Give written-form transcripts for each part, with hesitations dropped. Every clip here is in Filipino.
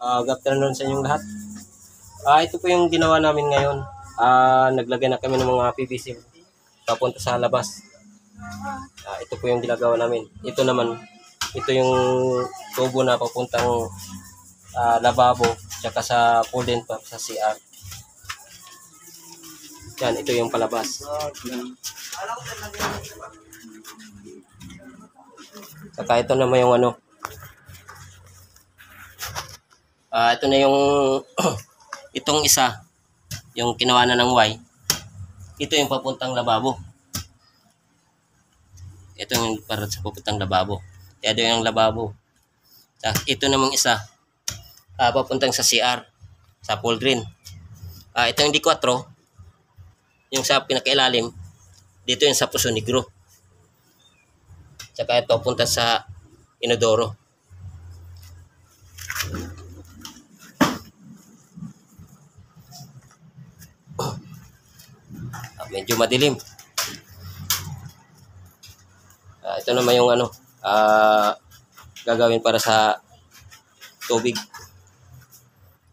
Good afternoon sa inyong lahat. Ito po yung ginawa namin ngayon. Naglagay na kami ng mga PVC papunta sa labas. Ito po yung ginagawa namin. Ito naman, ito yung tubo na papuntang lababo tsaka sa poolen pa sa CR. Yan, ito yung palabas. Saka ito naman yung ano. Ito na yung itong isa, yung kinuha na ng Y. Ito yung papuntang lababo. Ito yung para sa papuntang lababo. Kaya ito yung lababo. Ito namang isa, papuntang sa CR, sa pool drain. Ito yung D4, yung sa pinakailalim. Dito yung sa Puso Negro. Saka ito punta sa inodoro. Medyo madilim. Ito naman yung ano, gagawin para sa tubig.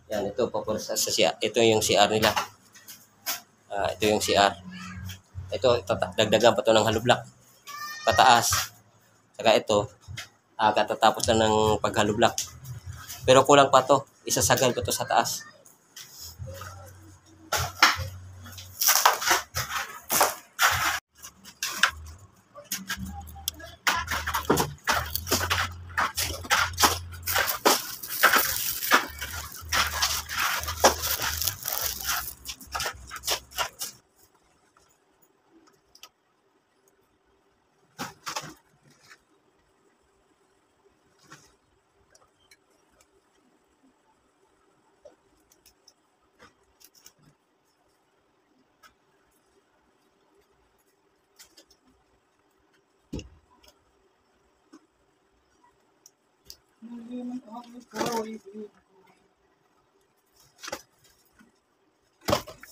Yan, ito para sa CR. Ito yung CR nila. Ito yung CR. Ito, dagdagan pa to ng hollow block pataas. Saka ito, katatapos na ng pag-hollow block. Pero kulang pa to. Isasagal ko to sa taas.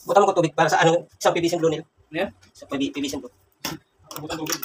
Butan mo ko tubig para sa ano, isang PVC blue nila. Yeah? Sa PVC blue. Butan tubig.